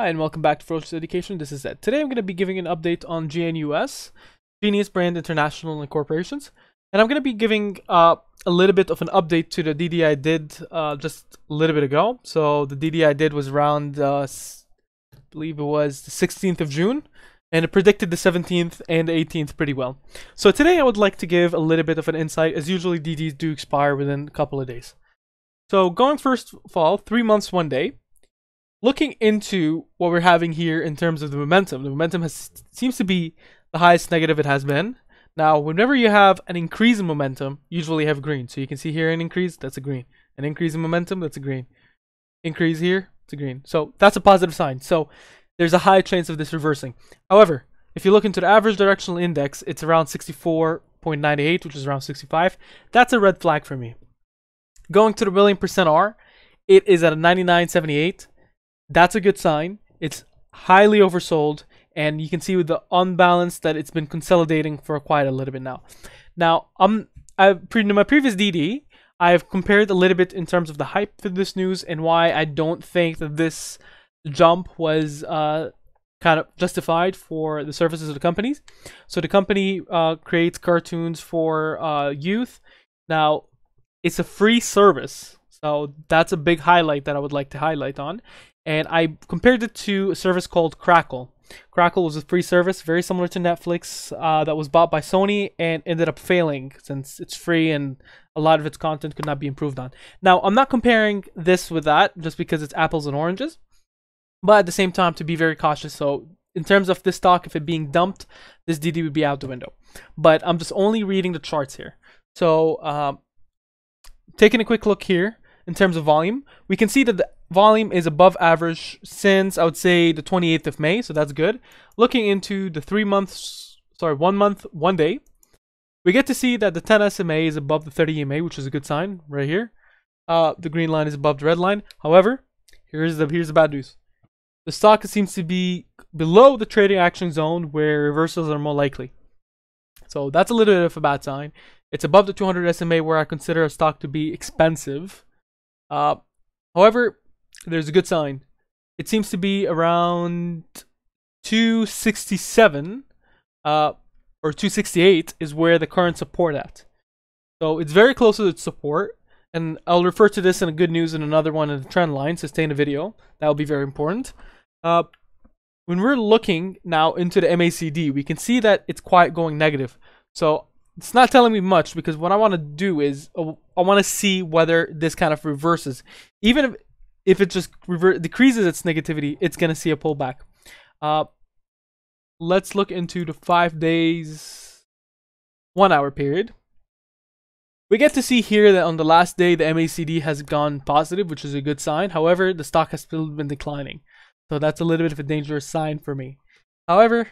Hi, and welcome back to Ferocious Education. This is Ed. Today I'm going to be giving an update on GNUS, Genius Brand International and Corporations. And I'm going to be giving a little bit of an update to the DD I did just a little bit ago. So the DD I did was around, I believe it was the 16th of June. And it predicted the 17th and the 18th pretty well. So today I would like to give a little bit of an insight, as usually DDs do expire within a couple of days. So going first of all, 3 months, 1 day. Looking into what we're having here in terms of the momentum seems to be the highest negative it has been. Now, whenever you have an increase in momentum, usually you have green. So you can see here an increase, that's a green. An increase in momentum, that's a green. Increase here, it's a green. So that's a positive sign. So there's a high chance of this reversing. However, if you look into the average directional index, it's around 64.98, which is around 65. That's a red flag for me. Going to the William percent R, it is at a 99.78. That's a good sign. It's highly oversold, and you can see with the unbalance that it's been consolidating for quite a little bit now. Now, in my previous DD, I've compared a little bit in terms of the hype for this news and why I don't think that this jump was kind of justified for the services of the companies. So the company creates cartoons for youth. Now, it's a free service, so that's a big highlight that I would like to highlight on. And I compared it to a service called Crackle. Crackle was a free service, very similar to Netflix, that was bought by Sony and ended up failing since it's free and a lot of its content could not be improved on. Now, I'm not comparing this with that just because it's apples and oranges, but at the same time, to be very cautious. So in terms of this stock, if it being dumped, this DD would be out the window. But I'm just only reading the charts here. So taking a quick look here in terms of volume, we can see that the volume is above average since, I would say, the 28th of May, so that's good. Looking into the 1 month, 1 day, we get to see that the 10 SMA is above the 30 EMA, which is a good sign right here. The green line is above the red line. However, here's the bad news. The stock seems to be below the trading action zone where reversals are more likely. So that's a little bit of a bad sign. It's above the 200 SMA where I consider a stock to be expensive. However, there's a good sign. It seems to be around 267 or 268 is where the current support at. So it's very close to its support, and I'll refer to this in a good news and another one in the trend line. So stay in the video. That will be very important. When we're looking now into the MACD, we can see that it's quite going negative. So it's not telling me much because what I want to do is I want to see whether this kind of reverses. Even if it just decreases its negativity, it's going to see a pullback. Let's look into the 5 days, 1 hour period. We get to see here that on the last day, the MACD has gone positive, which is a good sign. However, the stock has still been declining. So that's a little bit of a dangerous sign for me. However,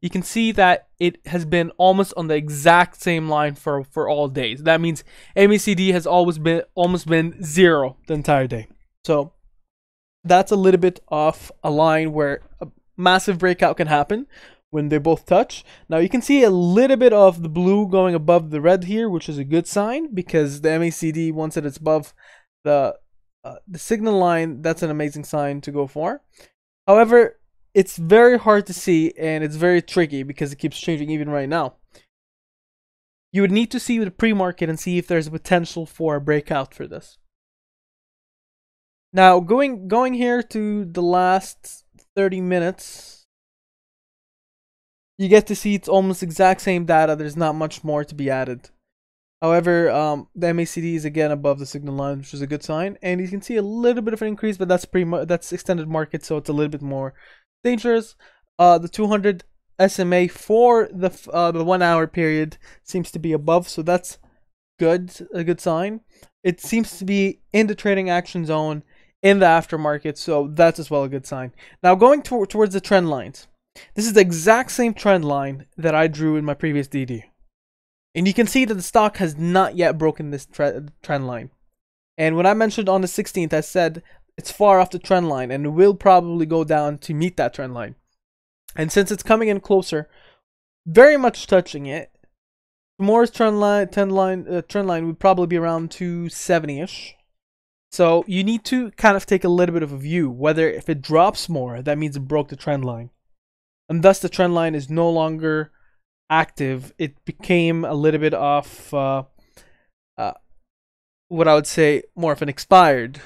you can see that it has been almost on the exact same line for all days. That means MACD has almost been zero the entire day. So that's a little bit of a line where a massive breakout can happen when they both touch. Now you can see a little bit of the blue going above the red here, which is a good sign because the MACD, once it's above the signal line, that's an amazing sign to go for. However, it's very hard to see and it's very tricky because it keeps changing even right now. You would need to see the pre-market and see if there's a potential for a breakout for this. Now, going here to the last 30 minutes, you get to see it's almost exact same data. There's not much more to be added. However, the MACD is again above the signal line, which is a good sign. And you can see a little bit of an increase, but that's extended market, so it's a little bit more dangerous. The 200 SMA for the 1 hour period seems to be above, so that's good, a good sign. It seems to be in the trading action zone in the aftermarket, so that's as well a good sign. Now going towards the trend lines, this is the exact same trend line that I drew in my previous DD, and you can see that the stock has not yet broken this trend line. And when I mentioned on the 16th, I said it's far off the trend line and will probably go down to meet that trend line. And since it's coming in closer, very much touching it, tomorrow's trend line would probably be around 270-ish. So you need to kind of take a little bit of a view whether if it drops more, that means it broke the trend line. And thus the trend line is no longer active. It became a little bit of what I would say more of an expired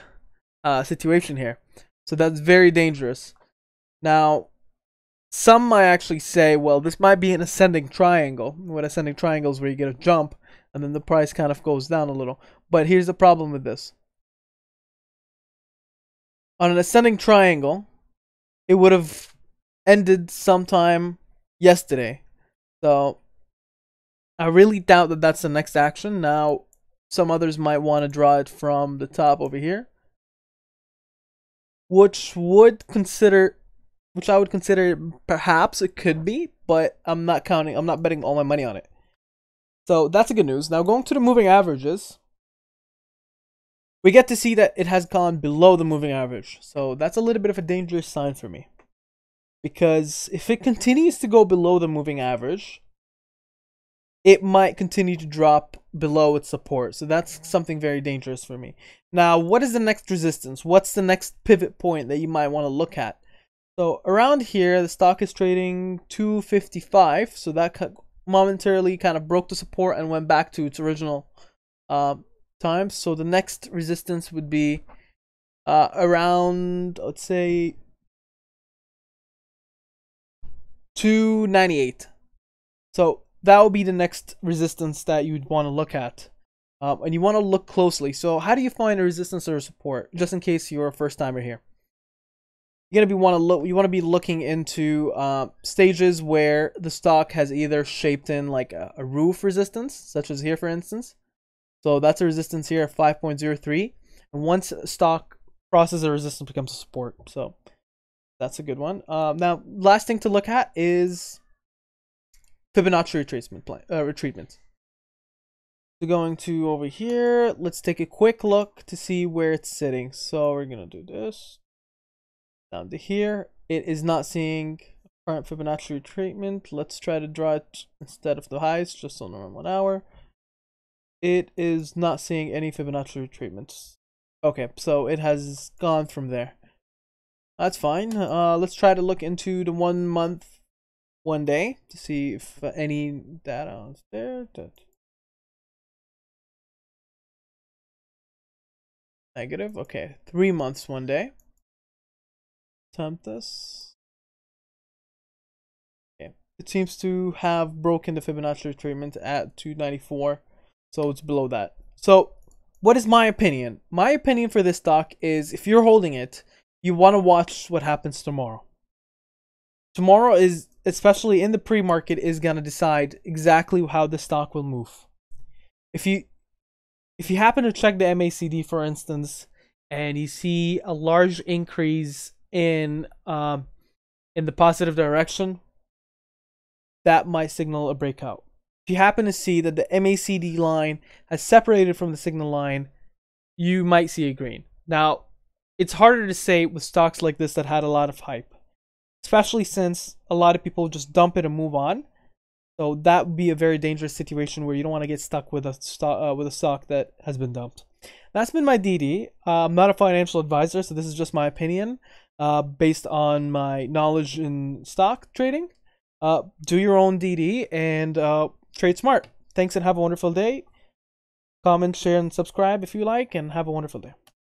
situation here. So that's very dangerous. Now, some might actually say, well, this might be an ascending triangle. What ascending triangles where you get a jump and then the price kind of goes down a little. But here's the problem with this. On an ascending triangle, it would have ended sometime yesterday. So I really doubt that that's the next action. Now, some others might want to draw it from the top over here, which I would consider perhaps it could be, but I'm not betting all my money on it. So that's the good news. Now going to the moving averages, we get to see that it has gone below the moving average. So that's a little bit of a dangerous sign for me, because if it continues to go below the moving average, it might continue to drop below its support. So that's something very dangerous for me. Now, what is the next resistance? What's the next pivot point that you might want to look at? So around here, the stock is trading 255. So that momentarily kind of broke the support and went back to its original times. So the next resistance would be around, let's say, 298. So that will be the next resistance that you'd want to look at. And you want to look closely. So how do you find a resistance or a support? Just in case you're a first timer here, you want to be looking into stages where the stock has either shaped in like a roof resistance, such as here for instance. So that's a resistance here at 5.03, and once stock crosses a resistance, becomes a support. So that's a good one. Now, last thing to look at is Fibonacci retracement. So going to over here, let's take a quick look to see where it's sitting. So we're gonna do this down to here. It is not seeing current Fibonacci retracement. Let's try to draw it instead of the highs, just on around 1 hour. It is not seeing any Fibonacci retracements. Okay, so it has gone from there. That's fine. Let's try to look into the 1 month, 1 day to see if any data is there. Negative. Okay, 3 months, 1 day. Attempt this. Okay, it seems to have broken the Fibonacci retracement at 294, so it's below that. So what is my opinion? My opinion for this stock is, if you're holding it, you want to watch what happens tomorrow. Tomorrow is, especially in the pre-market, is going to decide exactly how the stock will move. If you happen to check the MACD, for instance, and you see a large increase in the positive direction, that might signal a breakout. If you happen to see that the MACD line has separated from the signal line, you might see a green. Now, it's harder to say with stocks like this that had a lot of hype, especially since a lot of people just dump it and move on. So that would be a very dangerous situation where you don't want to get stuck with a stock that has been dumped. That's been my DD. I'm not a financial advisor, so this is just my opinion based on my knowledge in stock trading. Do your own DD and trade smart. Thanks and have a wonderful day. Comment, share, and subscribe if you like, and have a wonderful day.